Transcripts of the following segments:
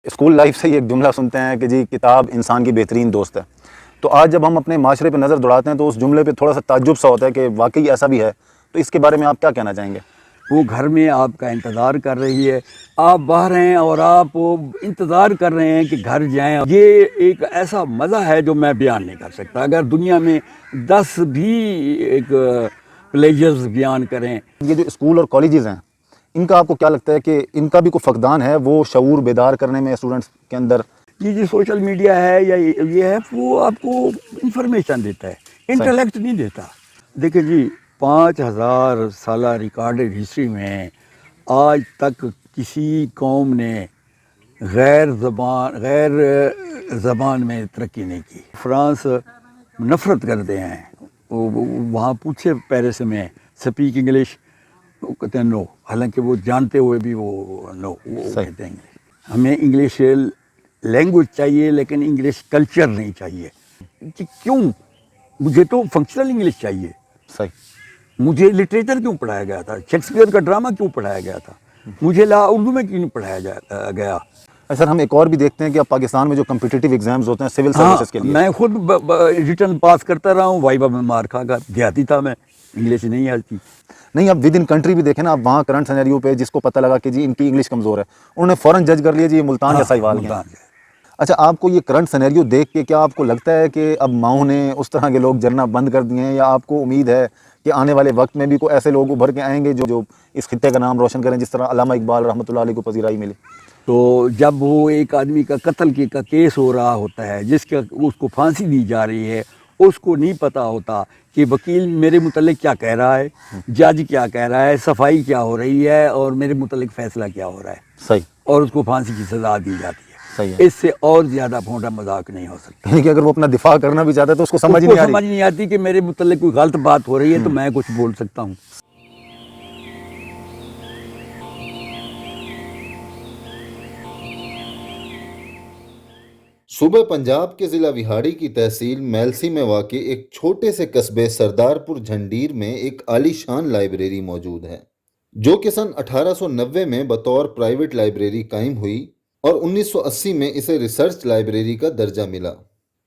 School life سے ہی ایک جملہ سنتے ہیں کہ جی کتاب انسان کی بہترین دوست ہے. تو آج جب ہم اپنے معاشرے پہ نظر دوڑاتے ہیں تو اس جملے پہ تھوڑا سا تعجب سا ہوتا ہے کہ واقعی ایسا بھی ہے. تو اس کے بارے میں آپ کیا کہنا چاہیں گے؟ وہ گھر میں آپ کا انتظار کر رہی ہے، آپ باہر ہیں اور آپ انتظار کر رہے ہیں کہ گھر جائیں. یہ ایک ایسا مزہ ہے جو میں بیان نہیں کر سکتا. اگر دنیا میں 10 بھی ایک پلیجرز بیان کریں. یہ جو اسکول اور کالجز ہیں ان کا آپ کو کیا لگتا ہے کہ ان کا بھی کوئی فقدان ہے وہ شعور بیدار کرنے میں اسٹوڈنٹس کے اندر؟ یہ جو سوشل میڈیا ہے یا یہ ہے وہ آپ کو انفارمیشن دیتا ہے، انٹلیکٹ نہیں دیتا. دیکھیں جی 5000 سالہ ریکارڈڈ ہسٹری میں آج تک کسی قوم نے غیر زبان میں ترقی نہیں کی. فرانس نفرت کرتے ہیں، وہاں پوچھے پیرس میں سپیک انگلش، وہ کہتے ہیں نو، حالانکہ وہ جانتے ہوئے بھی وہ نو وہ کہتے ہیں. ہمیں انگلش لینگویج چاہیے لیکن انگلش کلچر نہیں چاہیے. کیوں؟ مجھے تو فنکشنل انگلش چاہیے. صحیح. مجھے لٹریچر کیوں پڑھایا گیا تھا؟ شیکسپیئر کا ڈرامہ کیوں پڑھایا گیا تھا؟ مجھے لا اردو میں کیوں نہیں پڑھایا گیا؟ سر ہم ایک اور بھی دیکھتے ہیں کہ اب پاکستان میں جو کمپٹیٹیو ایگزامز ہوتے ہیں سول سروسز کے لیے، میں خود ریٹرن پاس کرتا رہا ہوں، وائبا میں مار کھا کر دیہاتی تھا میں، انگلش نہیں آتی. نہیں اب ود ان کنٹری بھی دیکھیں نا، اب وہاں کرنٹ سینیریو پہ جس کو پتہ لگا کہ جی ان کی انگلش کمزور ہے انہوں نے فوراً جج کر لیا جی یہ ملتان یا ساہیوال کے ہیں. اچھا آپ کو یہ کرنٹ سینیریو دیکھ کے کیا آپ کو لگتا ہے کہ اب ماؤں نے اس طرح کے لوگ جرنا بند کر دیے ہیں، یا آپ کو امید ہے کہ آنے والے وقت میں بھی کوئی ایسے لوگ ابھر کے آئیں گے جو اس خطے کا نام روشن کریں، جس طرح علامہ اقبال رحمۃ اللہ علیہ کو پذیرائی ملی؟ تو جب وہ ایک آدمی کا قتل کا کیس ہو رہا ہوتا ہے، جس کا اس کو پھانسی دی جا رہی ہے، اس کو نہیں پتہ ہوتا کہ وکیل میرے متعلق کیا کہہ رہا ہے، جج کیا کہہ رہا ہے، صفائی کیا ہو رہی ہے، اور میرے متعلق فیصلہ کیا ہو رہا ہے. صحیح. اور اس کو پھانسی کی سزا دی جاتی ہے. صحیح ہے. اس سے اور زیادہ بھونڈا مذاق نہیں ہو سکتا. یعنی کہ اگر وہ اپنا دفاع کرنا بھی چاہتا ہے تو اس کو سمجھ نہیں آتی کہ میرے متعلق کوئی غلط بات ہو رہی ہے تو میں کچھ بول سکتا ہوں. صوبہ پنجاب کے ضلع وہاڑی کی تحصیل میلسی میں واقع ایک چھوٹے سے قصبے سردارپور جھنڈیر میں ایک عالی شان لائبریری موجود ہے، جو کہ سن 1890 میں بطور پرائیویٹ لائبریری قائم ہوئی اور 1980 میں اسے ریسرچ لائبریری کا درجہ ملا.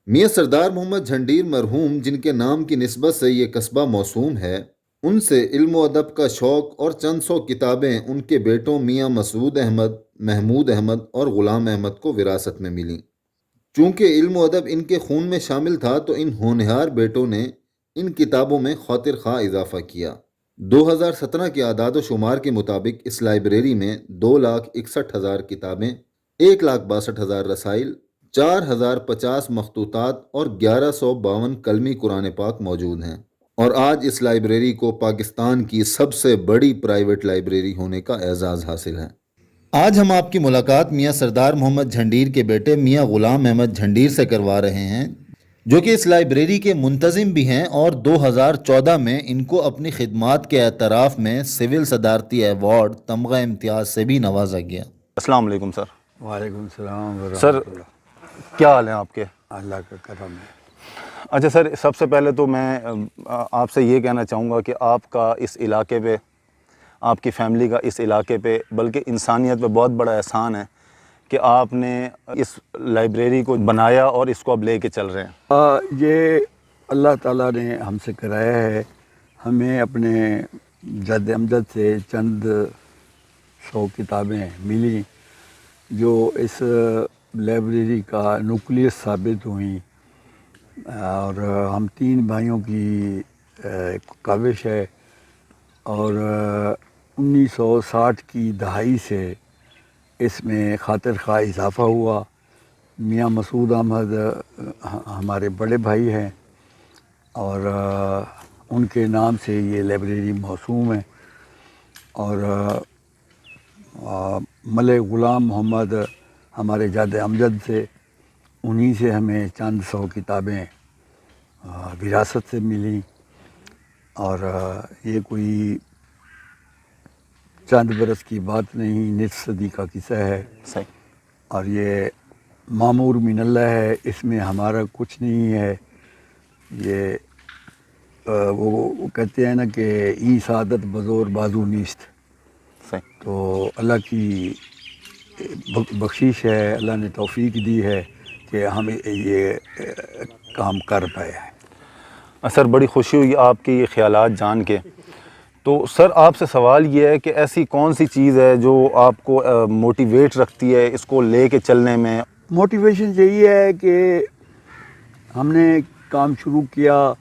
میاں سردار محمد جھنڈیر مرحوم، جن کے نام کی نسبت سے یہ قصبہ موسوم ہے، ان سے علم و ادب کا شوق اور چند سو کتابیں ان کے بیٹوں میاں مسعود احمد، محمود احمد اور غلام احمد کو وراثت میں ملیں. چونکہ علم و ادب ان کے خون میں شامل تھا تو ان ہونہار بیٹوں نے ان کتابوں میں خاطر خواہ اضافہ کیا. 2017 کے اعداد و شمار کے مطابق اس لائبریری میں 2,61,000 کتابیں، 1,62,000 رسائل، 4,050 مخطوطات اور 1,152 کلمی قرآن پاک موجود ہیں، اور آج اس لائبریری کو پاکستان کی سب سے بڑی پرائیویٹ لائبریری ہونے کا اعزاز حاصل ہے. آج ہم آپ کی ملاقات میاں سردار محمد جھنڈیر کے بیٹے میاں غلام احمد جھنڈیر سے کروا رہے ہیں، جو کہ اس لائبریری کے منتظم بھی ہیں، اور 2014 میں ان کو اپنی خدمات کے اعتراف میں سول صدارتی ایوارڈ تمغہ امتیاز سے بھی نوازا گیا. السلام علیکم سر. وعلیکم السلام ورحمۃ سر اللہ. کیا حال ہیں آپ کے؟ اللہ کا کرم ہے. اچھا سر، سب سے پہلے تو میں آپ سے یہ کہنا چاہوں گا کہ آپ کا اس علاقے پہ، آپ کی فیملی کا اس علاقے پہ، بلکہ انسانیت پہ بہت بڑا احسان ہے کہ آپ نے اس لائبریری کو بنایا اور اس کو اب لے کے چل رہے ہیں. یہ اللہ تعالیٰ نے ہم سے کرایا ہے. ہمیں اپنے جد امجد سے چند سو کتابیں ملی جو اس لائبریری کا نیوکلیس ثابت ہوئیں، اور ہم 3 بھائیوں کی کاوش ہے، اور 1960 کی دہائی سے اس میں خاطر خواہ اضافہ ہوا. میاں مسعود احمد ہمارے بڑے بھائی ہیں، اور ان کے نام سے یہ لائبریری موسوم ہے. اور ملک غلام محمد ہمارے جد امجد سے، انہی سے ہمیں چند سو کتابیں وراثت سے ملیں. اور یہ کوئی چند برس کی بات نہیں، نصف صدی کا قصہ ہے. صحیح. اور یہ معمور من اللہ ہے، اس میں ہمارا کچھ نہیں ہے. یہ وہ کہتے ہیں نا کہ ای سعادت بزور بازو نیست. صحیح. تو اللہ کی بخشش ہے، اللہ نے توفیق دی ہے کہ ہم یہ کام کر پائے ہیں۔ سر بڑی خوشی ہوئی آپ کے یہ خیالات جان کے۔ تو سر آپ سے سوال یہ ہے کہ ایسی کون سی چیز ہے جو آپ کو موٹیویٹ رکھتی ہے اس کو لے کے چلنے میں؟ موٹیویشن یہی ہے کہ ہم نے کام شروع کیا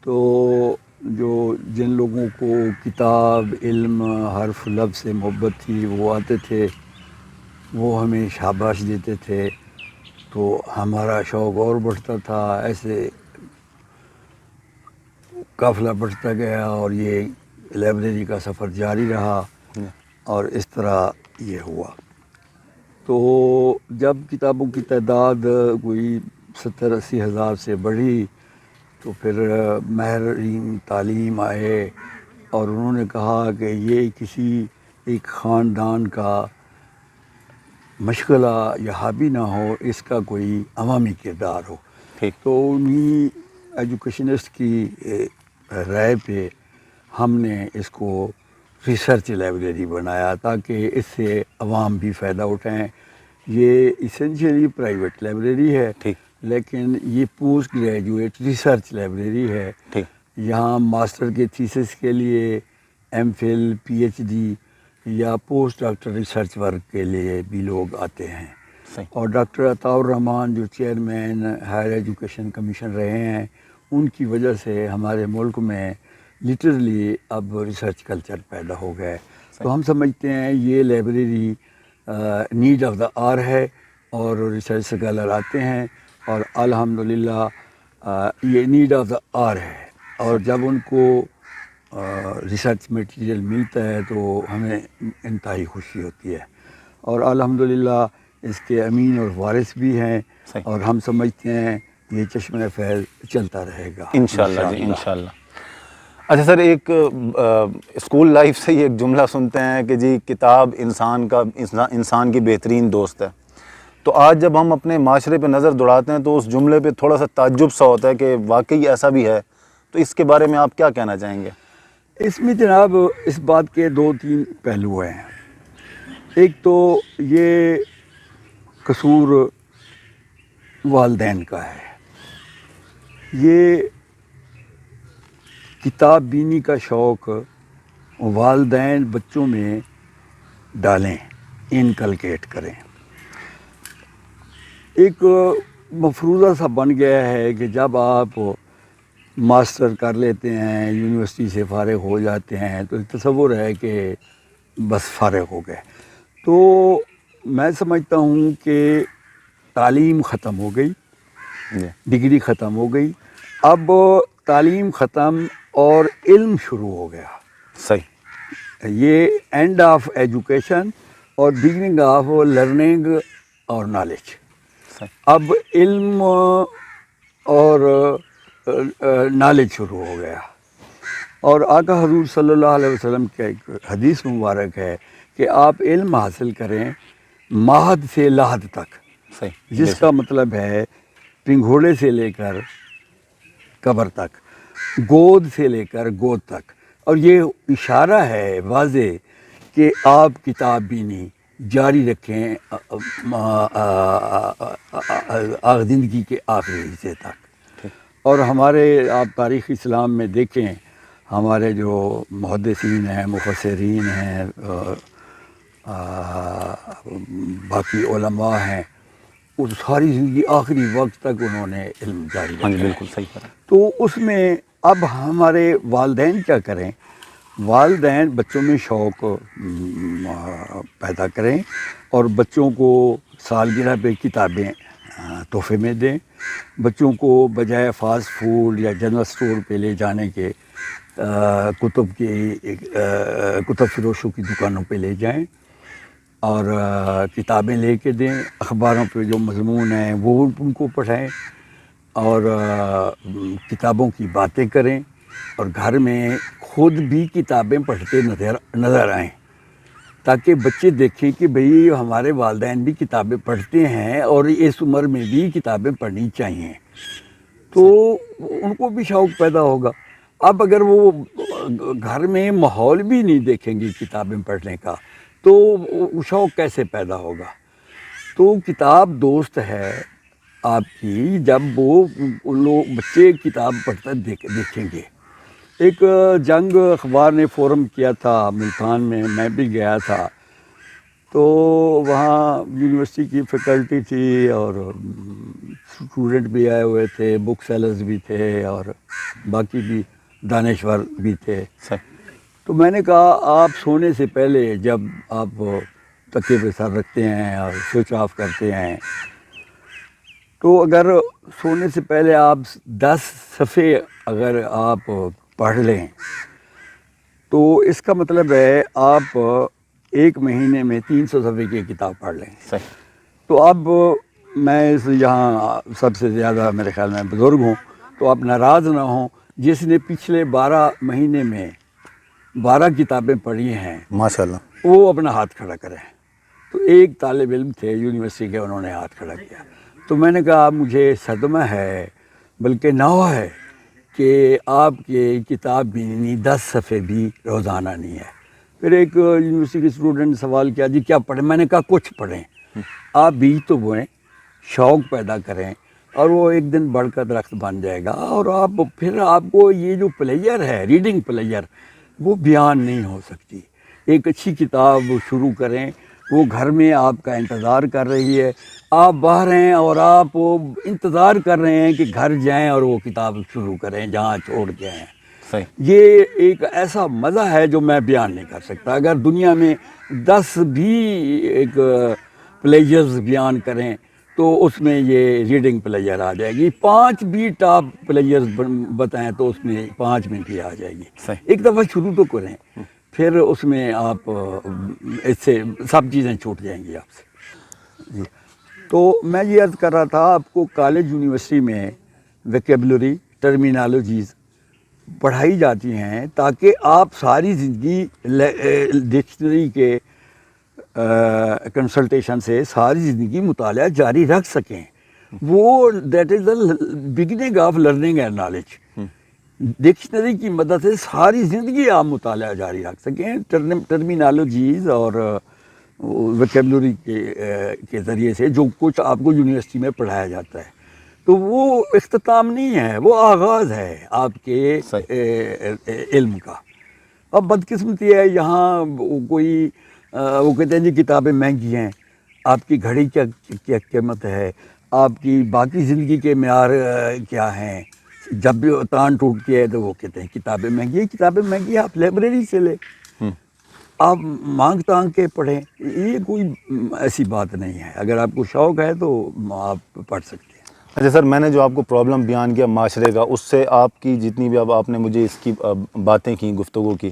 تو جو جن لوگوں کو کتاب، علم، حرف، لفظ سے محبت تھی وہ آتے تھے، وہ ہمیں شاباش دیتے تھے، تو ہمارا شوق اور بڑھتا تھا۔ ایسے قافلہ بڑھتا گیا اور یہ لائبریری کا سفر جاری رہا اور اس طرح یہ ہوا۔ تو جب کتابوں کی تعداد کوئی 70-80 ہزار سے بڑھی تو پھر ماہرین تعلیم آئے اور انہوں نے کہا کہ یہ کسی ایک خاندان کا مشغلہ یا ہابی نہ ہو، اس کا کوئی عوامی کردار ہو۔ ٹھیک۔ تو انہی ایجوکیشنسٹ کی رائے پہ ہم نے اس کو ریسرچ لائبریری بنایا تاکہ اس سے عوام بھی فائدہ اٹھائیں۔ یہ اسینشلی پرائیویٹ لائبریری ہے، ٹھیک، لیکن یہ پوسٹ گریجویٹ ریسرچ لائبریری ہے۔ ٹھیک، یہاں ماسٹر کے تھیسس کے لیے، M Phil, P H D یا پوسٹ ڈاکٹر ریسرچ ورک کے لیے بھی لوگ آتے ہیں۔ صحیح۔ اور ڈاکٹر عطاء الرحمان جو چیئرمین ہائر ایجوکیشن کمیشن رہے ہیں، ان کی وجہ سے ہمارے ملک میں لٹرلی اب ریسرچ کلچر پیدا ہو گیا ہے۔ تو ہم سمجھتے ہیں یہ library need of the hour ہے اور ریسرچ اسکالر آتے ہیں اور الحمدللہ یہ نیڈ آف دا آر ہے، اور جب ان کو ریسرچ میٹیریل ملتا ہے تو ہمیں انتہائی خوشی ہوتی ہے، اور الحمدللہ اس کے امین اور وارث بھی ہیں، اور ہم سمجھتے ہیں یہ چشمہ فیض چلتا رہے گا انشاءاللہ جی، انشاءاللہ۔ اچھا سر، ایک اسکول لائف سے ہی ایک جملہ سنتے ہیں کہ جی کتاب انسان کی بہترین دوست ہے۔ تو آج جب ہم اپنے معاشرے پہ نظر دوڑاتے ہیں تو اس جملے پہ تھوڑا سا تعجب سا ہوتا ہے کہ واقعی ایسا بھی ہے۔ تو اس کے بارے میں آپ کیا کہنا چاہیں گے؟ اس میں جناب اس بات کے 2-3 پہلو ہیں۔ ایک تو یہ قصور والدین کا ہے، یہ کتاب بینی کا شوق والدین بچوں میں ڈالیں، انکلکیٹ کریں۔ ایک مفروضہ سا بن گیا ہے کہ جب آپ ماسٹر کر لیتے ہیں، یونیورسٹی سے فارغ ہو جاتے ہیں تو تصور ہے کہ بس فارغ ہو گئے۔ تو میں سمجھتا ہوں کہ تعلیم ختم ہو گئی، ڈگری ختم ہو گئی، اب تعلیم ختم اور علم شروع ہو گیا۔ صحیح۔ یہ اینڈ آف ایجوکیشن اور بگننگ آف لرننگ اور نالج۔ اب علم اور نالج شروع ہو گیا، اور آقا حضور صلی اللہ علیہ وسلم کا ایک حدیث مبارک ہے کہ آپ علم حاصل کریں مہد سے لحد تک، صحیح، جس کا مطلب ہے پنگھوڑے سے لے کر قبر تک، گود سے لے کر گود تک۔ اور یہ اشارہ ہے واضح کہ آپ کتاب بینی جاری رکھیں زندگی کے آخری حصے تک۔ اور ہمارے آپ تاریخ اسلام میں دیکھیں، ہمارے جو محدثین ہیں، مفسرین ہیں، باقی علماء ہیں، وہ ساری زندگی آخری وقت تک انہوں نے علم جاری رکھا۔ ہاں جی، بالکل صحیح کہا۔ تو اس میں اب ہمارے والدین کیا کریں؟ والدین بچوں میں شوق پیدا کریں اور بچوں کو سالگرہ پہ کتابیں تحفے میں دیں، بچوں کو بجائے فاسٹ فوڈ یا جنرل اسٹور پہ لے جانے کے کتب فروشوں کی دکانوں پہ لے جائیں اور کتابیں لے کے دیں، اخباروں پہ جو مضمون ہیں وہ ان کو پڑھائیں، اور کتابوں کی باتیں کریں، اور گھر میں خود بھی کتابیں پڑھتے نظر آئیں، تاکہ بچے دیکھیں کہ بھئی ہمارے والدین بھی کتابیں پڑھتے ہیں اور اس عمر میں بھی کتابیں پڑھنی چاہیے، تو ان کو بھی شوق پیدا ہوگا۔ اب اگر وہ گھر میں ماحول بھی نہیں دیکھیں گے کتابیں پڑھنے کا، تو وہ شوق کیسے پیدا ہوگا؟ تو کتاب دوست ہے آپ کی، جب وہ لوگ بچے کتاب پڑھتا دیکھیں گے۔ ایک جنگ اخبار نے فورم کیا تھا ملتان میں، میں بھی گیا تھا، تو وہاں یونیورسٹی کی فیکلٹی تھی اور اسٹوڈنٹ بھی آئے ہوئے تھے، بک سیلرز بھی تھے اور باقی بھی دانشور بھی تھے۔ تو میں نے کہا آپ سونے سے پہلے جب آپ تکیے پہ سر رکھتے ہیں اور سوئچ آف کرتے ہیں، تو اگر سونے سے پہلے آپ 10 صفحے اگر آپ پڑھ لیں تو اس کا مطلب ہے آپ ایک مہینے میں 300 صفحے کی کتاب پڑھ لیں۔ تو اب میں یہاں سب سے زیادہ میرے خیال میں بزرگ ہوں، تو آپ ناراض نہ ہوں، جس نے پچھلے 12 مہینے میں 12 کتابیں پڑھی ہیں ماشاءاللہ وہ اپنا ہاتھ کھڑا کریں۔ تو ایک طالب علم تھے یونیورسٹی کے، انہوں نے ہاتھ کھڑا کیا۔ تو میں نے کہا مجھے صدمہ ہے، بلکہ نوح ہے کہ آپ کی کتاب بھی نہیں 10 صفحے بھی روزانہ نہیں ہے۔ پھر ایک یونیورسٹی کے اسٹوڈنٹ نے سوال کیا جی کیا پڑھیں؟ میں نے کہا کچھ پڑھیں، آپ بیج تو بوئیں، شوق پیدا کریں، اور وہ ایک دن بڑھ کر درخت بن جائے گا۔ اور آپ پھر آپ کو یہ جو پلیئر ہے، ریڈنگ پلیئر، وہ بیان نہیں ہو سکتی۔ ایک اچھی کتاب شروع کریں، وہ گھر میں آپ کا انتظار کر رہی ہے، آپ باہر ہیں اور آپ انتظار کر رہے ہیں کہ گھر جائیں اور وہ کتاب شروع کریں جہاں چھوڑ کے آئیں۔ یہ ایک ایسا مزہ ہے جو میں بیان نہیں کر سکتا۔ اگر دنیا میں 10 بھی ایک پلیئرز بیان کریں تو اس میں یہ ریڈنگ پلیئر آ جائے گی، 5 بھی ٹاپ پلیئرز بتائیں تو اس میں 5 میں بھی آ جائے گی۔ ایک دفعہ شروع تو کریں، پھر اس میں آپ اس سے سب چیزیں چھوٹ جائیں گی آپ سے۔ جی تو میں یہ عرض کر رہا تھا آپ کو، کالج یونیورسٹی میں ویکیبلری، ٹرمینالوجیز پڑھائی جاتی ہیں تاکہ آپ ساری زندگی ڈکشنری کے کنسلٹیشن سے ساری زندگی مطالعہ جاری رکھ سکیں۔ وہ that is the beginning of learning and knowledge. Dictionary کی مدد سے ساری زندگی آپ مطالعہ جاری رکھ سکیں، ٹرمینالوجیز اور ویکیبلری کے ذریعے سے جو کچھ آپ کو یونیورسٹی میں پڑھایا جاتا ہے۔ تو وہ اختتام نہیں ہے، وہ آغاز ہے آپ کے علم کا۔ اب بدقسمتی ہے یہاں کوئی وہ کہتے ہیں جی کتابیں مہنگی ہیں، آپ کی گھڑی کیا قیمت ہے، آپ کی باقی زندگی کے معیار کیا ہیں، جب بھی تان ٹوٹتی ہے تو وہ کہتے ہیں کتابیں مہنگی ہیں۔ کتابیں مہنگی ہیں، آپ لائبریری سے لیں، آپ مانگ تانگ کے پڑھیں، یہ کوئی ایسی بات نہیں ہے۔ اگر آپ کو شوق ہے تو آپ پڑھ سکتے ہیں۔ اچھا سر، میں نے جو آپ کو پرابلم بیان کیا معاشرے کا، اس سے آپ کی جتنی بھی اب آپ نے مجھے اس کی باتیں کی، گفتگو کی،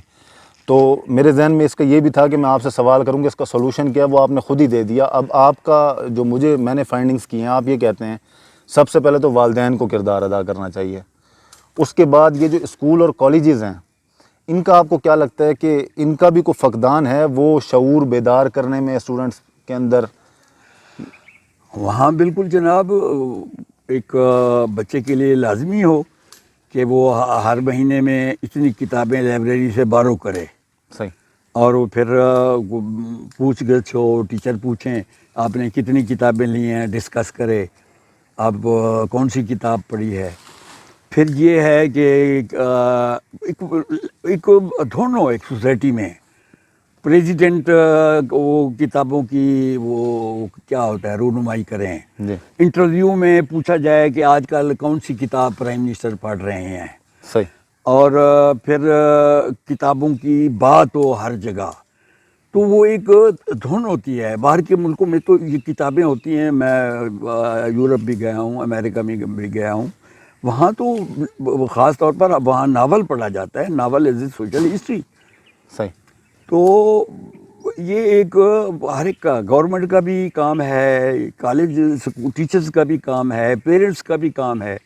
تو میرے ذہن میں اس کا یہ بھی تھا کہ میں آپ سے سوال کروں کہ اس کا سولوشن کیا ہے، وہ آپ نے خود ہی دے دیا۔ اب آپ کا جو میں نے فائنڈنگز کی ہیں، آپ یہ کہتے ہیں سب سے پہلے تو والدین کو کردار ادا کرنا چاہیے، اس کے بعد یہ جو اسکول اور کالجز ہیں ان کا آپ کو کیا لگتا ہے کہ ان کا بھی کوئی فقدان ہے وہ شعور بیدار کرنے میں اسٹوڈنٹس کے اندر؟ وہاں بالکل جناب، ایک بچے کے لیے لازمی ہو کہ وہ ہر مہینے میں اتنی کتابیں لائبریری سے بارو کرے، صحیح، اور وہ پھر پوچھ گچھ ہو، ٹیچر پوچھیں آپ نے کتنی کتابیں لی ہیں، ڈسکس کرے آپ کون سی کتاب پڑھی ہے۔ پھر یہ ہے کہ ایک دونوں ایک سوسائٹی میں پریزیڈنٹ وہ کتابوں کی وہ کیا ہوتا ہے رونمائی کریں، انٹرویو میں پوچھا جائے کہ آج کل کون سی کتاب پرائم منسٹر پڑھ رہے ہیں، صحیح، اور پھر کتابوں کی بات ہو ہر جگہ۔ تو وہ ایک دھن ہوتی ہے۔ باہر کے ملکوں میں تو یہ کتابیں ہوتی ہیں، میں یورپ بھی گیا ہوں، امریکہ میں بھی گیا ہوں، وہاں تو خاص طور پر وہاں ناول پڑھا جاتا ہے، novel is a social history. صحیح، تو یہ ایک ہر ایک کا، گورنمنٹ کا بھی کام ہے، کالج ٹیچرز کا بھی کام ہے، پیرنٹس کا بھی کام ہے۔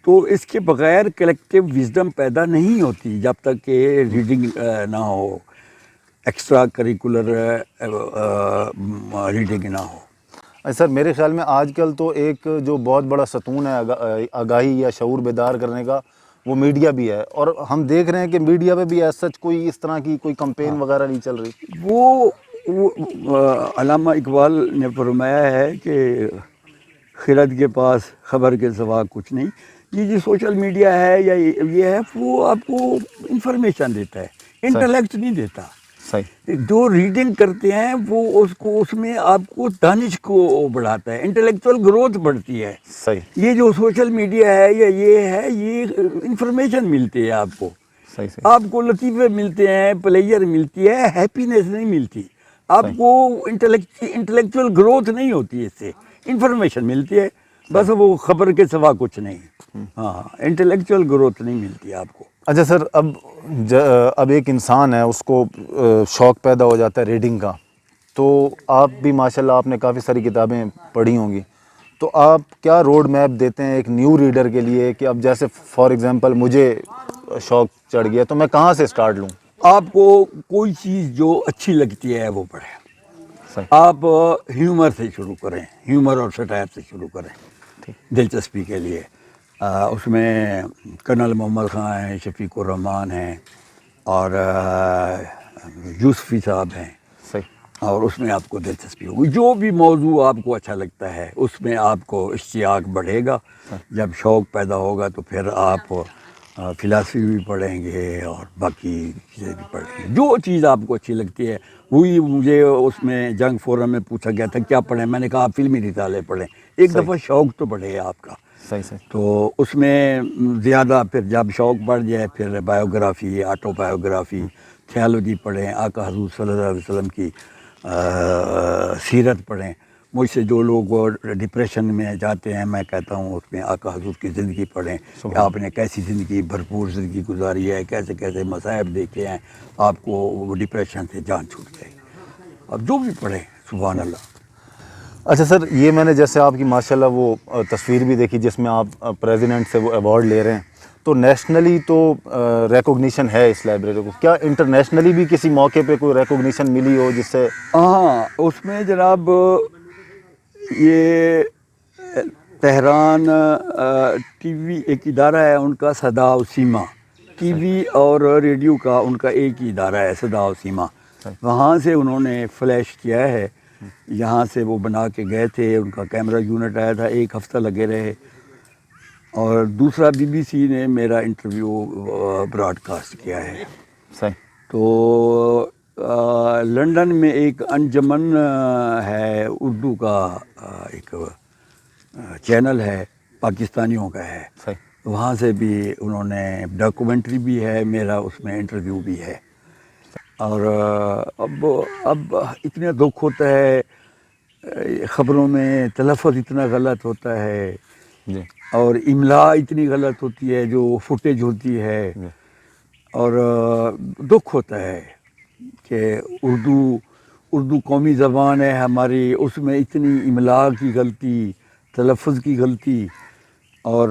تو اس کے بغیر کلیکٹیو وزڈم پیدا نہیں ہوتی جب تک کہ ریڈنگ نہ ہو، ایکسٹرا کریکولر ریڈنگ نہ ہو۔ سر میرے خیال میں آج کل تو ایک جو بہت بڑا ستون ہے آگاہی یا شعور بیدار کرنے کا، وہ میڈیا بھی ہے، اور ہم دیکھ رہے ہیں کہ میڈیا پہ بھی ایسا کوئی اس طرح کی کوئی کمپین وغیرہ نہیں چل رہی۔ وہ وہ علامہ اقبال نے فرمایا ہے کہ خرد کے پاس خبر کے سوا کچھ نہیں. یہ جو سوشل میڈیا ہے یا یہ ہے وہ آپ کو انفارمیشن دیتا ہے, انٹلیکٹ نہیں دیتا. صحیح. جو ریڈنگ کرتے ہیں وہ اس میں آپ کو دانش کو بڑھاتا ہے, انٹلیکچوئل گروتھ بڑھتی ہے. صحیح. یہ جو سوشل میڈیا ہے یا یہ انفارمیشن ملتی ہے آپ کو. صحیح. آپ کو لطیفے ملتے ہیں, پلیئر ملتی ہے, ہیپینس نہیں ملتی. آپ کو انٹلیکچوئل گروتھ نہیں ہوتی, اس سے انفارمیشن ملتی ہے بس, وہ خبر کے سوا کچھ نہیں. ہاں, انٹلیکچوئل گروتھ نہیں ملتی آپ کو. اچھا سر, اب ایک انسان ہے, اس کو شوق پیدا ہو جاتا ہے ریڈنگ کا, تو آپ بھی ماشاءاللہ آپ نے کافی ساری کتابیں پڑھی ہوں گی, تو آپ کیا روڈ میپ دیتے ہیں ایک نیو ریڈر کے لیے کہ اب جیسے فار ایگزامپل مجھے شوق چڑھ گیا تو میں کہاں سے سٹارٹ لوں؟ آپ کو کوئی چیز جو اچھی لگتی ہے وہ پڑھیں. صحیح. آپ ہیومر سے شروع کریں, ہیومر اور سٹائر سے شروع کریں دلچسپی کے لیے. اس میں کرنل محمد خان ہیں, شفیق الرحمان ہیں, اور یوسفی صاحب ہیں. صحیح. اور اس میں آپ کو دلچسپی ہوگی. جو بھی موضوع آپ کو اچھا لگتا ہے اس میں آپ کو اشتیاق بڑھے گا. جب شوق پیدا ہوگا تو پھر آپ فلاسفی بھی پڑھیں گے اور باقی چیزیں بھی پڑھیں گے. جو چیز آپ کو اچھی لگتی ہے وہی. مجھے اس میں جنگ فورم میں پوچھا گیا تھا کیا پڑھیں, میں نے کہا آپ فلمی رسالے پڑھیں. ایک دفعہ شوق تو بڑھے آپ کا. صحیح. صحیح. تو اس میں زیادہ پھر جب شوق بڑھ جائے پھر بایوگرافی, آٹو بایوگرافی, تھیالوجی پڑھیں, آقا حضور صلی اللہ علیہ وسلم کی سیرت پڑھیں. مجھ سے جو لوگ ڈپریشن میں جاتے ہیں میں کہتا ہوں اس میں آقا حضور کی زندگی پڑھیں کہ آپ نے کیسی زندگی, بھرپور زندگی گزاری ہے, کیسے کیسے مصائب دیکھے ہیں, آپ کو وہ ڈپریشن سے جان چھوٹ جائے. اب جو بھی پڑھیں, سبحان اللہ. اچھا سر, یہ میں نے جیسے آپ کی ماشاءاللہ وہ تصویر بھی دیکھی جس میں آپ پریزیڈنٹ سے وہ ایوارڈ لے رہے ہیں, تو نیشنلی تو ریکوگنیشن ہے اس لائبریری کو, کیا انٹرنیشنلی بھی کسی موقع پہ کوئی ریکوگنیشن ملی ہو جس سے؟ ہاں, اس میں جناب یہ تہران ٹی وی ایک ادارہ ہے ان کا, صدا و سیما ٹی وی اور ریڈیو کا ان کا ایک ہی ادارہ ہے, صدا و سیما. وہاں سے انہوں نے فلیش کیا ہے, یہاں سے وہ بنا کے گئے تھے, ان کا کیمرہ یونٹ آیا تھا, ایک ہفتہ لگے رہے. اور دوسرا BBC نے میرا انٹرویو براڈ کاسٹ کیا ہے. صحیح. تو لنڈن میں ایک انجمن ہے اردو کا, ایک چینل ہے, پاکستانیوں کا ہے. صحیح. وہاں سے بھی انہوں نے ڈاکومنٹری بھی ہے میرا, اس میں انٹرویو بھی ہے. اور اب اتنا دکھ ہوتا ہے, خبروں میں تلفظ اتنا غلط ہوتا ہے, جی. اور املا اتنی غلط ہوتی ہے جو فوٹیج ہوتی ہے. جی. اور دکھ ہوتا ہے کہ اردو قومی زبان ہے ہماری, اس میں اتنی املا کی غلطی, تلفظ کی غلطی, اور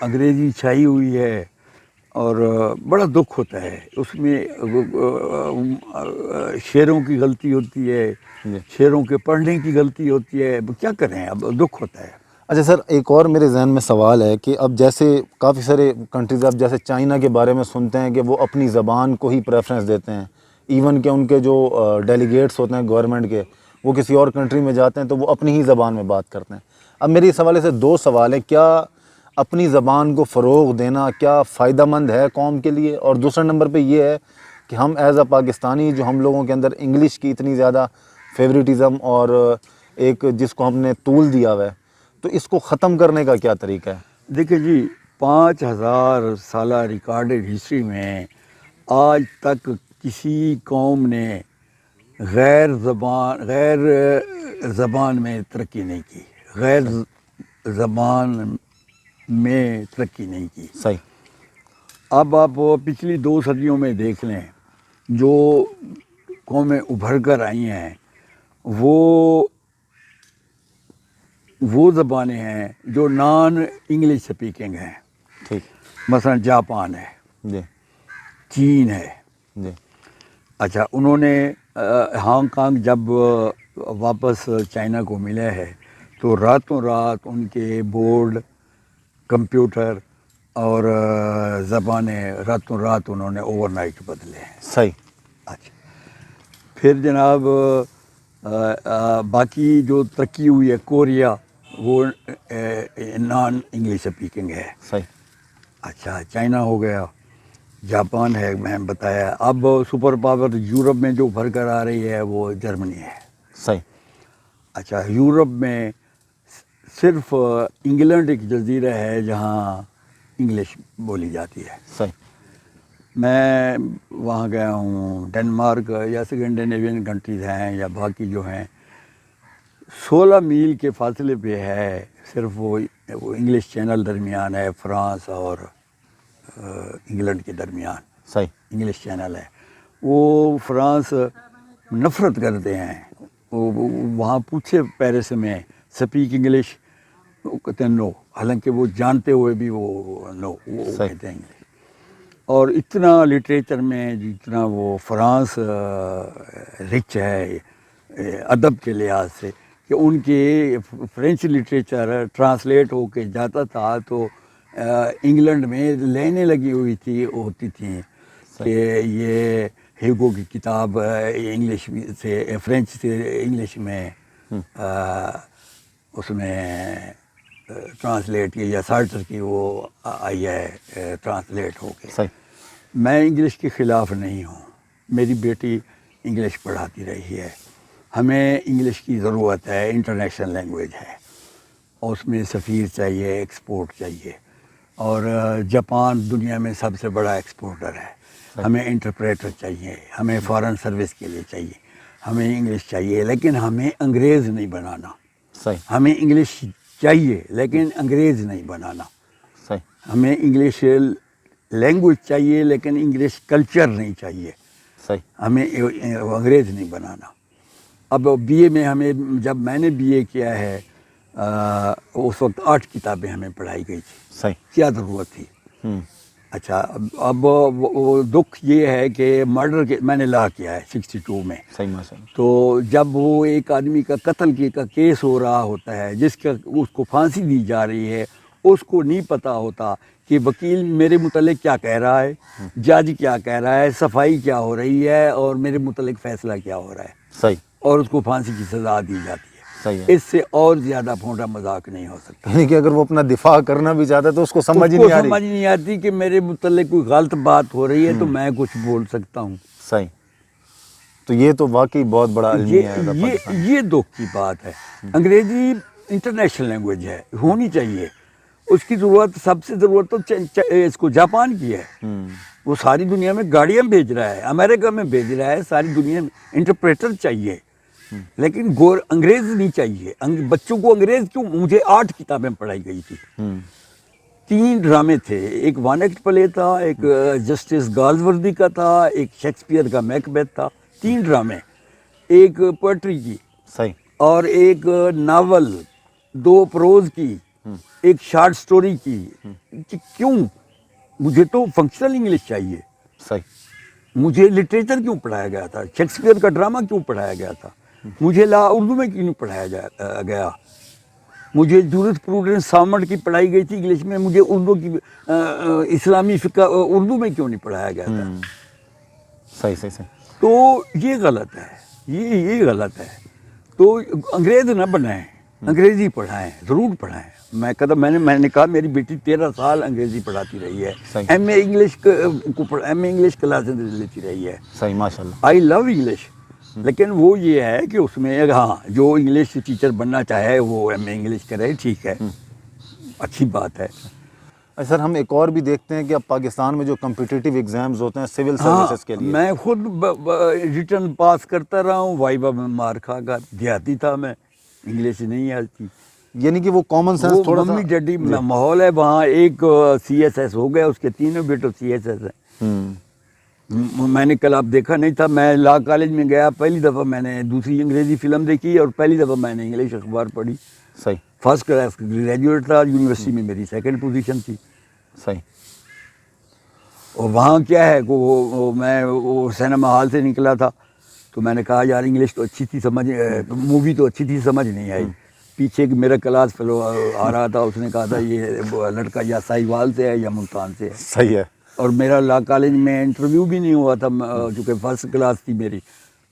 انگریزی چھائی ہوئی ہے, اور بڑا دکھ ہوتا ہے. اس میں شعروں کی غلطی ہوتی ہے, شعروں کے پڑھنے کی غلطی ہوتی ہے. کیا کریں, اب دکھ ہوتا ہے. اچھا سر, ایک اور میرے ذہن میں سوال ہے کہ اب جیسے کافی سارے کنٹریز, اب جیسے چائنا کے بارے میں سنتے ہیں کہ وہ اپنی زبان کو ہی پریفرنس دیتے ہیں, ایون کہ ان کے جو ڈیلیگیٹس ہوتے ہیں گورنمنٹ کے, وہ کسی اور کنٹری میں جاتے ہیں تو وہ اپنی ہی زبان میں بات کرتے ہیں. اب میری اس حوالے سے دو سوال ہیں, کیا اپنی زبان کو فروغ دینا کیا فائدہ مند ہے قوم کے لیے, اور دوسرا نمبر پہ یہ ہے کہ ہم ایز اے پاکستانی جو ہم لوگوں کے اندر انگلش کی اتنی زیادہ فیوریٹزم اور ایک جس کو ہم نے طول دیا ہوا ہے, تو اس کو ختم کرنے کا کیا طریقہ ہے؟ دیکھیں جی, 5000 سالہ ریکارڈڈ ہسٹری میں آج تک کسی قوم نے غیر زبان میں ترقی نہیں کی, غیر زبان میں ترقی نہیں کی. صحیح. اب آپ پچھلی 2 صدیوں میں دیکھ لیں, جو قومیں ابھر کر آئی ہیں وہ زبانیں ہیں جو نان انگلش سپیکنگ ہیں. ٹھیک. مثلا جاپان ہے, جی. چین ہے. جی. اچھا, انہوں نے ہانگ کانگ جب واپس چائنا کو ملا ہے تو راتوں رات ان کے بورڈ, کمپیوٹر اور زبانیں راتوں رات انہوں نے اوور نائٹ بدلے ہیں. صحیح. اچھا, پھر جناب باقی جو ترقی ہوئی ہے کوریا وہ نان انگلش اسپیکنگ ہے. صحیح. اچھا چائنا ہو گیا, جاپان ہے میں بتایا. اب سپر پاور یورپ میں جو ابھر کر آ رہی ہے وہ جرمنی ہے. صحیح. اچھا یورپ میں صرف انگلینڈ ایک جزیرہ ہے جہاں انگلش بولی جاتی ہے. صحیح. میں وہاں گیا ہوں, ڈنمارک یا اسکینڈینیوین کنٹریز ہیں یا باقی جو ہیں 16 میل کے فاصلے پہ ہے, صرف وہ انگلش چینل درمیان ہے, فرانس اور انگلینڈ کے درمیان صحیح. انگلش چینل ہے. وہ فرانس نفرت کرتے ہیں, وہاں پوچھے پیرس میں سپیک انگلش, وہ کہتے ہیں نو, حالانکہ وہ جانتے ہوئے بھی وہ نو وہ کہتے ہیں انگلش. اور اتنا لٹریچر میں جتنا وہ فرانس رچ ہے ادب کے لحاظ سے کہ ان کے فرینچ لٹریچر ٹرانسلیٹ ہو کے جاتا تھا تو انگلینڈ میں لینے لگی ہوتی تھیں کہ یہ ہیگو کی کتاب انگلش سے فرینچ سے انگلش میں اس میں ٹرانسلیٹ کی, یا سارٹر کی وہ آئی ہے ٹرانسلیٹ ہو کے. صحیح. میں انگلش کے خلاف نہیں ہوں, میری بیٹی انگلش پڑھاتی رہی ہے. ہمیں انگلش کی ضرورت ہے, انٹرنیشنل لینگویج ہے, اور اس میں سفیر چاہیے, ایکسپورٹ چاہیے. اور جاپان دنیا میں سب سے بڑا ایکسپورٹر ہے. ہمیں انٹرپریٹر چاہیے, ہمیں فارن سروس کے لیے چاہیے, ہمیں انگلش چاہیے, لیکن ہمیں انگریز نہیں بنانا. صحیح. ہمیں انگلش چاہیے لیکن انگریز نہیں بنانا. صحیح. ہمیں انگلش لینگویج چاہیے لیکن انگلش کلچر نہیں چاہیے. صحیح. ہمیں انگریز نہیں بنانا. اب بی اے میں ہمیں, جب میں نے بی اے کیا ہے اس وقت 8 کتابیں ہمیں پڑھائی گئی تھی. صحیح. کیا ضرورت تھی؟ اچھا اب وہ دکھ یہ ہے کہ مرڈر کے میں نے لا کیا ہے 62 میں. صحیح. ماشاء اللہ. تو جب وہ ایک آدمی کا قتل کا کیس ہو رہا ہوتا ہے جس کا اس کو پھانسی دی جا رہی ہے, اس کو نہیں پتہ ہوتا کہ وکیل میرے متعلق کیا کہہ رہا ہے, جج کیا کہہ رہا ہے, صفائی کیا ہو رہی ہے, اور میرے متعلق فیصلہ کیا ہو رہا ہے. صحیح. اور اس کو پھانسی کی سزا دی جاتی ہے. صحیح ہے. اس سے اور زیادہ پھونٹا مذاق نہیں ہو سکتا. یعنی کہ اگر وہ اپنا دفاع کرنا بھی چاہتا ہے تو اس کو سمجھ ہی نہیں آ رہی. سمجھ نہیں آتی کہ میرے متعلق کوئی غلط بات ہو رہی ہے تو میں کچھ بول سکتا ہوں. صحیح. تو یہ تو واقعی بہت بڑا المیہ ہے. یہ دکھ کی بات ہے. انگریزی انٹرنیشنل لینگویج ہے, ہونی چاہیے. اس کی ضرورت, سب سے ضرورت تو اس کو جاپان کی ہے. وہ ساری دنیا میں گاڑیاں بھیج رہا ہے, امریکہ میں بھیج رہا ہے, ساری دنیا میں انٹرپریٹر چاہیے, لیکن انگریز نہیں چاہیے. بچوں کو انگریز کیوں؟ مجھے 8 کتابیں پڑھائی گئی تھی. 3 ڈرامے تھے, ایک ون ایکٹ پلے تھا, ایک جسٹس گالزوردی کا تھا, ایک شیکسپیئر کا میکبیتھ تھا. 3 ڈرامے, ایک پوئٹری کی, صحیح. اور ایک ناول, 2 پروز کی, ایک شارٹ سٹوری کی. کیوں؟ مجھے تو فنکشنل انگلش چاہیے. صحیح. مجھے لٹریچر کیوں پڑھایا گیا تھا؟ شیکسپیئر کا ڈرامہ کیوں پڑھایا گیا تھا؟ مجھے لا اردو میں کیوں نہیں پڑھایا گیا؟ مجھے جورس پروڈنس سامنٹ کی پڑھائی گئی تھی انگلش میں, مجھے اردو کی اسلامی فقہ اردو میں کیوں نہیں پڑھایا گیا تھا؟ صحیح. صحیح. صحیح. تو یہ غلط ہے, یہ غلط ہے. تو انگریز نہ بنائیں, انگریزی پڑھائیں, ضرور پڑھائیں. میں نے کہا میری بیٹی 13 سال انگریزی پڑھاتی رہی ہے, ایم اے انگلش کلاسز لیتی رہی ہے. صحیح. ماشاء اللہ. آئی لو انگلش. لیکن وہ یہ ہے کہ اس میں ہاں جو انگلش ٹیچر بننا چاہے وہ ایم اے انگلش کرے, ٹھیک ہے, اچھی بات ہے. سر ہم ایک اور بھی دیکھتے ہیں کہ اب پاکستان میں جو کمپٹیٹیو ایگزامز ہوتے ہیں سول سروسز کے لیے, میں خود ریٹرن پاس کرتا رہا ہوں, وائبا میں مار کھا کر. دیہاتی تھا میں, انگلش نہیں آتی. یعنی کہ وہ کامن سینس تھوڑا سا ممی ڈیڈی ماحول ہے وہاں. ایک سی ایس ایس ہو گیا, اس کے 3 بیٹوں سی ایس ایس ہیں. میں نے کل آپ دیکھا نہیں تھا, میں لا کالج میں گیا, پہلی دفعہ میں نے دوسری انگریزی فلم دیکھی اور پہلی دفعہ میں نے انگلش اخبار پڑھی. صحیح. فرسٹ کلاس گریجویٹ تھا, یونیورسٹی میں میری 2nd پوزیشن تھی. صحیح. اور وہاں کیا ہے میں وہ سینما ہال سے نکلا تھا تو میں نے کہا یار انگلش تو اچھی تھی, سمجھ مووی تو اچھی تھی, سمجھ نہیں آئی. پیچھے میرا کلاس فیلو آ رہا تھا, اس نے کہا تھا یہ لڑکا یا ساہیوال سے ہے یا ملتان سے ہے. صحیح ہے. اور میرا لا کالج میں انٹرویو بھی نہیں ہوا تھا چونکہ فرسٹ کلاس تھی میری.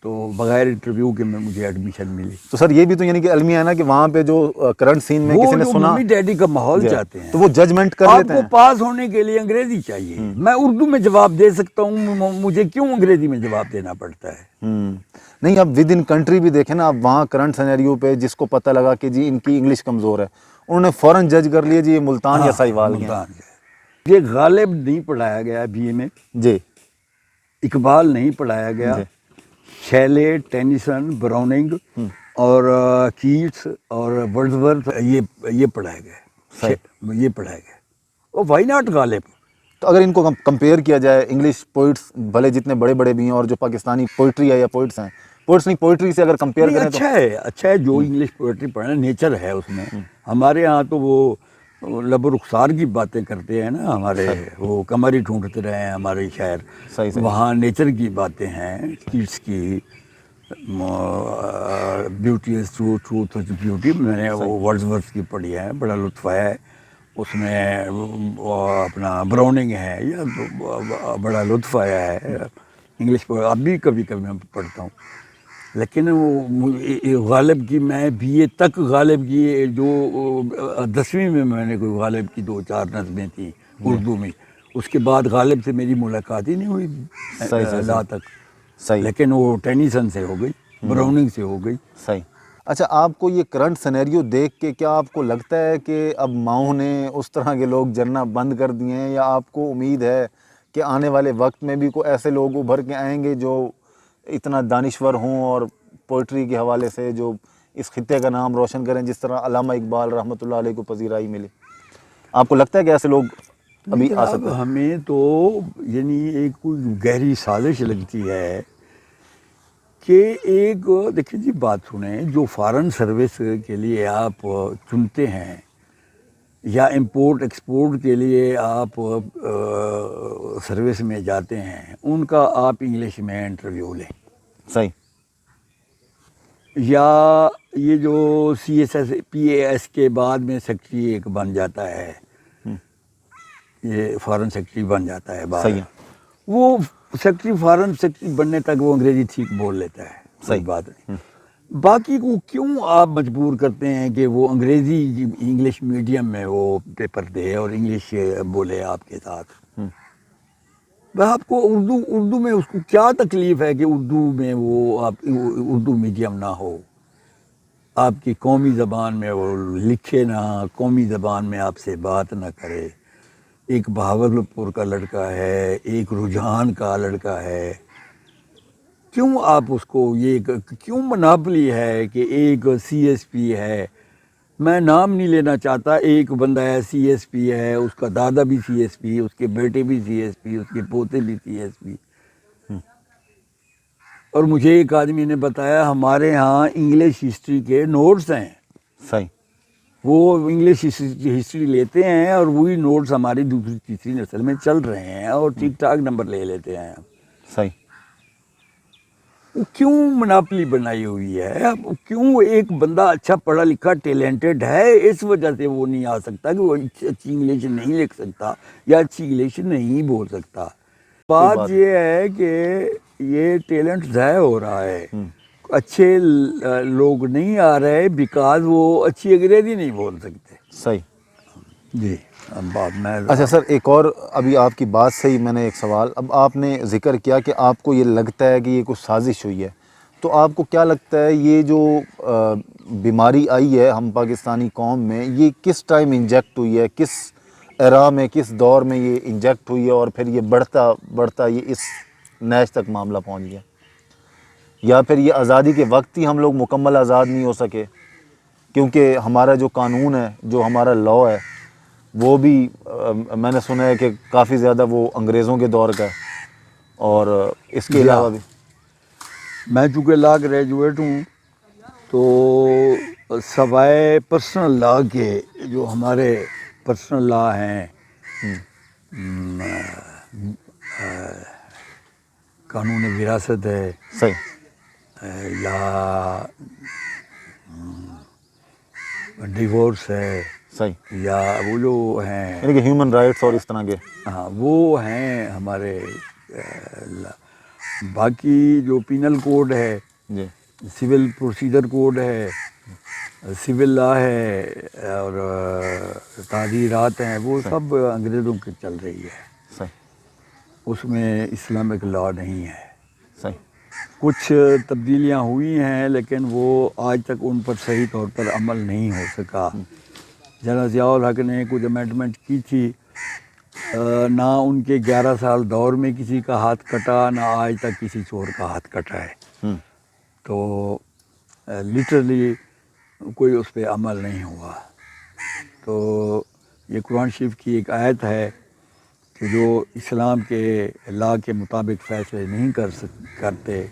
تو بغیر انٹرویو کے میں مجھے ایڈمیشن ملی. تو سر یہ بھی تو یعنی کہ المیہ ہے نا کہ وہاں پہ جو کرنٹ سین میں وہ کسی نے جو سنا ممی ڈیڈی کا ماحول چاہتے ہیں تو وہ ججمنٹ کر آپ لیتے کو ہیں. پاس ہونے کے لیے انگریزی چاہیے. میں اردو میں جواب دے سکتا ہوں, مجھے کیوں انگریزی میں جواب دینا پڑتا ہے؟ نہیں اب ود ان کنٹری بھی دیکھیں نا, اب وہاں کرنٹ سینیریو پہ جس کو پتہ لگا کہ جی ان کی انگلش کمزور ہے, انہوں نے فوراً جج کر لیا جی یہ ملتان یا ساہیوال کے ہیں. ملتان کے. یہ غالب نہیں پڑھایا گیا بی اے میں, جی اقبال نہیں پڑھایا گیا, جی شیلے, ٹینیسن, براؤننگ اور کیٹس اور ورڈزورتھ یہ پڑھائے گئے, یہ پڑھائے گئے. اور وائی ناٹ غالب؟ تو اگر ان کو کمپیئر کیا جائے انگلش پوئٹس بھلے جتنے بڑے بڑے بھی ہیں اور جو پاکستانی پوئٹری ہے یا پوئٹس ہیں, پوئٹس نہیں پوئٹری سے اگر کمپیئر نہیں, کریں تو اچھا ہے جو انگلش پوئٹری پڑھنا, نیچر ہے اس میں. ہمارے ہاں تو وہ لب و رخسار کی باتیں کرتے ہیں نا, ہمارے وہ کمر ہی ڈھونڈتے رہے ہیں ہمارے شاعر. صحیح وہاں نیچر کی باتیں ہیں, کیٹس کی beauty is truth is beauty, میں نے وہ ورڈزورتھ کی پڑھی ہے, بڑا لطف آیا ہے اس میں. اپنا براؤننگ ہے, یا بڑا لطف آیا ہے. انگلش اب بھی کبھی کبھی میں پڑھتا ہوں, لیکن وہ غالب کی میں بی اے تک غالب کی جو 10ویں میں نے کوئی غالب کی 2-4 نظمیں تھیں اردو میں, اس کے بعد غالب سے میری ملاقات ہی نہیں ہوئی لا تک. صحیح. لیکن وہ ٹینیسن سے ہو گئی, براؤننگ سے ہو گئی. صحیح. اچھا آپ کو یہ کرنٹ سینیریو دیکھ کے کیا آپ کو لگتا ہے کہ اب ماؤں نے اس طرح کے لوگ جننا بند کر دیے ہیں, یا آپ کو امید ہے کہ آنے والے وقت میں بھی کوئی ایسے لوگ ابھر کے آئیں گے جو اتنا دانشور ہوں اور پوئٹری کے حوالے سے جو اس خطے کا نام روشن کریں, جس طرح علامہ اقبال رحمۃ اللہ علیہ کو پذیرائی ملی؟ آپ کو لگتا ہے کہ ایسے لوگ ابھی آ سکتے ہیں؟ ہمیں تو یعنی ایک کوئی گہری سازش لگتی ہے کہ ایک دیکھیں جی بات سنیں, جو فارن سروس کے لیے آپ چنتے ہیں یا امپورٹ ایکسپورٹ کے لیے آپ سروس میں جاتے ہیں, ان کا آپ انگلش میں انٹرویو لیں. صحیح. یا یہ جو C S S P A S کے بعد میں سیکٹری ایک بن جاتا ہے, یہ فارن سیکٹری بن جاتا ہے بعد, صحیح. وہ سیکٹری فارن سیکٹری بننے تک وہ انگریزی ٹھیک بول لیتا ہے, صحیح بات نہیں. باقی کو کیوں آپ مجبور کرتے ہیں کہ وہ انگریزی انگلش میڈیم میں وہ پیپر دے اور انگلش بولے آپ کے ساتھ؟ آپ کو اردو میں اس کو کیا تکلیف ہے کہ اردو میں وہ آپ اردو میڈیم نہ ہو, آپ کی قومی زبان میں وہ لکھے نہ, قومی زبان میں آپ سے بات نہ کرے. ایک بہاولپور کا لڑکا ہے, ایک رجحان کا لڑکا ہے, کیوں آپ اس کو یہ کیوں مناپلی ہے کہ ایک سی ایس پی ہے, میں نام نہیں لینا چاہتا, ایک بندہ ہے سی ایس پی ہے, اس کا دادا بھی سی ایس پی, اس کے بیٹے بھی سی ایس پی, اس کے پوتے بھی سی ایس پی. اور مجھے ایک آدمی نے بتایا ہمارے ہاں انگلش ہسٹری کے نوٹس ہیں. صحیح. وہ انگلش ہسٹری لیتے ہیں اور وہی نوٹس ہماری دوسری تیسری نسل میں چل رہے ہیں اور ٹھیک ٹھاک نمبر لے لیتے ہیں. صحیح. کیوں مناپلی بنائی ہوئی ہے؟ کیوں ایک بندہ اچھا پڑھا لکھا ٹیلنٹڈ ہے, اس وجہ سے وہ نہیں آ سکتا کہ وہ اچھی انگلش نہیں لکھ سکتا یا اچھی انگلش نہیں بول سکتا. بات یہ ہے کہ یہ ٹیلنٹ ضائع ہو رہا ہے, اچھے لوگ نہیں آ رہے بیکاز وہ اچھی انگریزی نہیں بول سکتے. صحیح. جی بات میں اچھا سر, ایک اور ابھی آپ کی بات سے ہی میں نے ایک سوال, اب آپ نے ذکر کیا کہ آپ کو یہ لگتا ہے کہ یہ کچھ سازش ہوئی ہے, تو آپ کو کیا لگتا ہے یہ جو بیماری آئی ہے ہم پاکستانی قوم میں, یہ کس ٹائم انجیکٹ ہوئی ہے, کس ایرا میں, کس دور میں یہ انجیکٹ ہوئی ہے, اور پھر یہ بڑھتا یہ اس نیچ تک معاملہ پہنچ گیا, یا پھر یہ آزادی کے وقت ہی ہم لوگ مکمل آزاد نہیں ہو سکے کیونکہ ہمارا جو قانون ہے, جو ہمارا لاء ہے, وہ بھی میں نے سنا ہے کہ کافی زیادہ وہ انگریزوں کے دور کا ہے, اور اس کے علاوہ بھی میں چونکہ لا گریجویٹ ہوں تو سوائے پرسنل لا کے جو ہمارے پرسنل لا ہیں, قانون وراثت ہے, صحیح, یا ڈیورس ہے, صحیح, یا وہ جو ہیں یعنی کہ ہیومن رائٹس اور اس طرح کے, ہاں وہ ہیں ہمارے. باقی جو پینل کوڈ ہے، جی سول پروسیجر کوڈ ہے، سول لا ہے اور تعزیرات ہیں، وہ سب انگریزوں کی چل رہی ہے، صحیح اس میں اسلامک لا نہیں ہے۔ صحیح کچھ تبدیلیاں ہوئی ہیں لیکن وہ آج تک ان پر صحیح طور پر عمل نہیں ہو سکا۔ جنرل ضیاء الحق نے کچھ امینڈمنٹ کی تھی، نہ ان کے 11 سال دور میں کسی کا ہاتھ کٹا، نہ آج تک کسی چور کا ہاتھ کٹا ہے، ہوں تو لٹرلی کوئی اس پہ عمل نہیں ہوا۔ تو یہ قرآن شریف کی ایک آیت ہے کہ جو اسلام کے لا کے مطابق فیصلے نہیں کرتے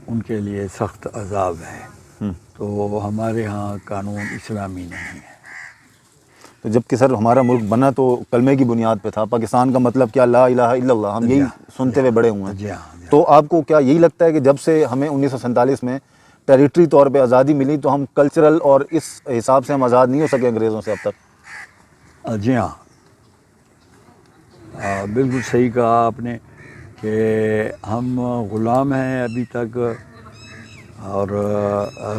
ان کے لیے سخت عذاب ہے۔ ہوں تو ہمارے ہاں قانون اسلامی نہیں ہے۔ تو جب کہ سر ہمارا ملک بنا تو کلمے کی بنیاد پہ تھا، پاکستان کا مطلب کیا، لا الہ الا اللہ، ہم یہی سنتے ہوئے بڑے ہوئے جی ہیں۔ ہاں، تو آپ کو کیا یہی لگتا ہے کہ جب سے ہمیں 1947 میں ٹیریٹری طور پہ آزادی ملی تو ہم کلچرل اور اس حساب سے ہم آزاد نہیں ہو سکے انگریزوں سے اب تک؟ جی ہاں، بالکل صحیح کہا آپ نے کہ ہم غلام ہیں ابھی تک، اور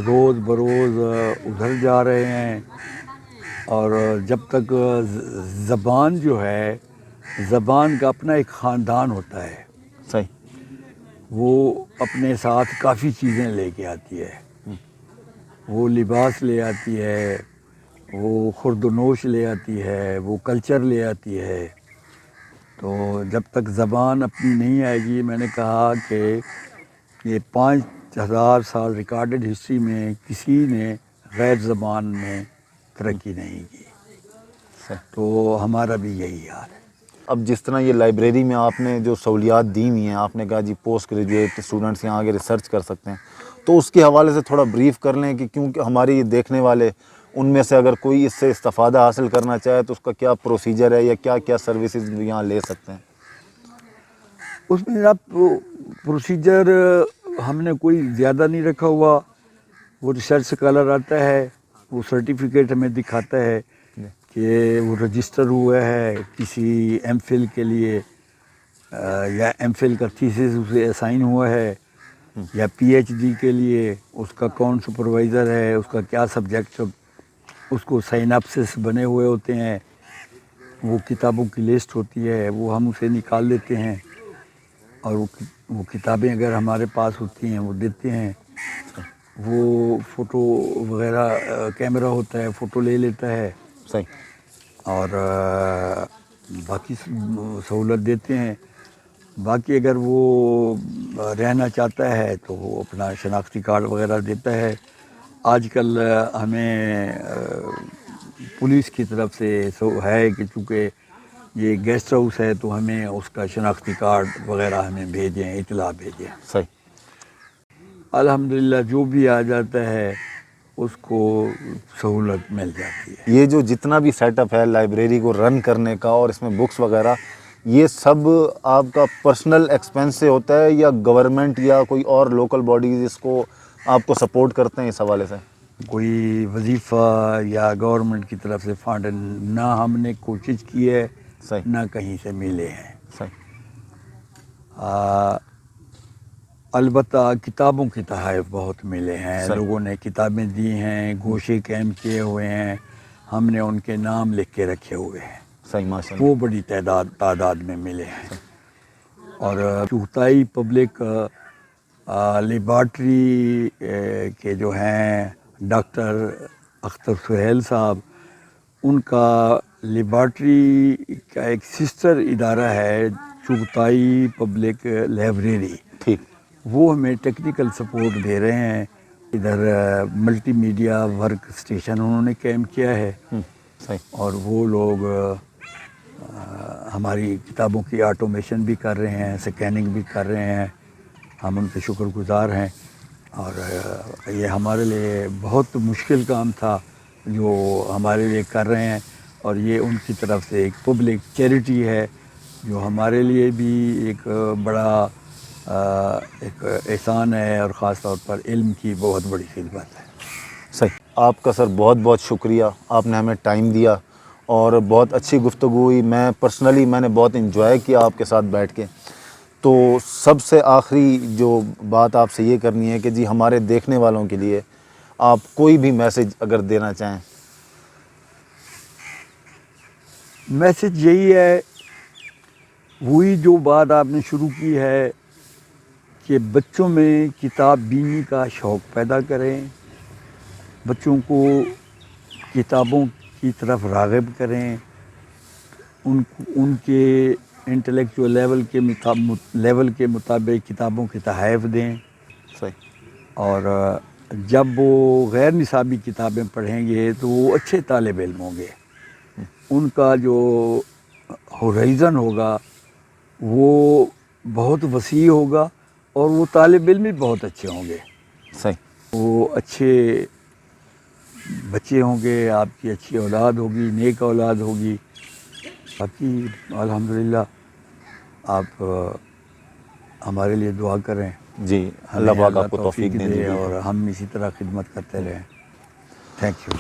روز بروز ادھر جا رہے ہیں، اور جب تک زبان جو ہے، زبان کا اپنا ایک خاندان ہوتا ہے، صحیح وہ اپنے ساتھ کافی چیزیں لے کے آتی ہے، وہ لباس لے آتی ہے، وہ خورد و نوش لے آتی ہے، وہ کلچر لے آتی ہے۔ تو جب تک زبان اپنی نہیں آئے گی، میں نے کہا کہ یہ 5000 سال ریکارڈڈ ہسٹری میں کسی نے غیر زبان میں ترقی نہیں کی، تو ہمارا بھی یہی حال ہے۔ اب جس طرح یہ لائبریری میں آپ نے جو سہولیات دی ہوئی ہیں، آپ نے کہا جی پوسٹ گریجویٹ اسٹوڈنٹس یہاں آگے ریسرچ کر سکتے ہیں، تو اس کے حوالے سے تھوڑا بریف کر لیں کہ کیونکہ ہمارے یہ دیکھنے والے ان میں سے اگر کوئی اس سے استفادہ حاصل کرنا چاہے تو اس کا کیا پروسیجر ہے یا کیا کیا سروسز یہاں لے سکتے ہیں؟ اس میں آپ پروسیجر ہم نے کوئی زیادہ نہیں رکھا ہوا، وہ ریسرچ اسکالر آتا ہے، وہ سرٹیفکیٹ ہمیں دکھاتا ہے کہ وہ رجسٹر ہوا ہے کسی ایم فل کے لیے، یا ایم فل کا تھیسس اسے اسائن ہوا ہے، یا پی ایچ ڈی کے لیے اس کا کون سپروائزر ہے، اس کا کیا سبجیکٹ، اس کو سائناپسس بنے ہوئے ہوتے ہیں، وہ کتابوں کی لسٹ ہوتی ہے، وہ ہم اسے نکال لیتے ہیں، اور وہ کتابیں اگر ہمارے پاس ہوتی ہیں وہ دیتے ہیں، وہ فوٹو وغیرہ کیمرہ ہوتا ہے، فوٹو لے لیتا ہے، صحیح اور باقی سہولت دیتے ہیں۔ باقی اگر وہ رہنا چاہتا ہے تو وہ اپنا شناختی کارڈ وغیرہ دیتا ہے۔ آج کل ہمیں پولیس کی طرف سے ہے کہ چونکہ یہ گیسٹ ہاؤس ہے تو ہمیں اس کا شناختی کارڈ وغیرہ ہمیں بھیجیں، اطلاع بھیجیں۔ صحیح الحمدللہ جو بھی آ جاتا ہے اس کو سہولت مل جاتی ہے۔ یہ جو جتنا بھی سیٹ اپ ہے لائبریری کو رن کرنے کا اور اس میں بکس وغیرہ، یہ سب آپ کا پرسنل ایکسپینس سے ہوتا ہے یا گورنمنٹ یا کوئی اور لوکل باڈیز اس کو آپ کو سپورٹ کرتے ہیں اس حوالے سے؟ کوئی وظیفہ یا گورنمنٹ کی طرف سے فنڈ نہ ہم نے کوشش کی ہے، صحیح نہ کہیں سے ملے ہیں۔ صحیح البتہ کتابوں کے تحائف بہت ملے ہیں، صحیح لوگوں نے کتابیں دی ہیں، گوشے کیمپ کیے ہوئے ہیں، ہم نے ان کے نام لکھ کے رکھے ہوئے ہیں، صحیح ماشاء اللہ وہ بڑی تعداد میں ملے ہیں۔ اور چغتائی پبلک لیبارٹری کے جو ہیں ڈاکٹر اختر سہیل صاحب، ان کا لیبارٹری کا ایک سسٹر ادارہ ہے چغتائی پبلک لائبریری، ٹھیک وہ ہمیں ٹیکنیکل سپورٹ دے رہے ہیں۔ ادھر ملٹی میڈیا ورک اسٹیشن انہوں نے قائم کیا ہے، صحیح اور وہ لوگ ہماری کتابوں کی آٹومیشن بھی کر رہے ہیں، سکیننگ بھی کر رہے ہیں، ہم ان کے شکر گزار ہیں۔ اور یہ ہمارے لیے بہت مشکل کام تھا جو ہمارے لیے کر رہے ہیں، اور یہ ان کی طرف سے ایک پبلک چیریٹی ہے جو ہمارے لیے بھی ایک بڑا ایک احسان ہے، اور خاص طور پر علم کی بہت بڑی خدمت ہے۔ صحیح آپ کا سر بہت بہت شکریہ، آپ نے ہمیں ٹائم دیا اور بہت اچھی گفتگو ہوئی۔ میں نے بہت انجوائے کیا آپ کے ساتھ بیٹھ کے۔ تو سب سے آخری جو بات آپ سے یہ کرنی ہے کہ جی ہمارے دیکھنے والوں کے لیے آپ کوئی بھی میسج اگر دینا چاہیں. میسج یہی ہے، وہی جو بات آپ نے شروع کی ہے کہ بچوں میں کتاب بینی کا شوق پیدا کریں، بچوں کو کتابوں کی طرف راغب کریں، ان کے انٹلیکچوئل لیول کے مطابق کتابوں کے تحائف دیں. صحیح. اور جب وہ غیر نصابی کتابیں پڑھیں گے تو وہ اچھے طالب علم ہوں گے، ان کا جو ہورائزن ہوگا وہ بہت وسیع ہوگا اور وہ طالب علم بھی بہت اچھے ہوں گے. صحیح. وہ اچھے بچے ہوں گے، آپ کی اچھی اولاد ہوگی، نیک اولاد ہوگی. باقی الحمدللہ آپ ہمارے لیے دعا کریں، جی اللہ ہمیں پاک آپ کو توفیق دیں. جی دے بالکل. اور ہم اسی طرح خدمت کرتے رہیں. Thank you.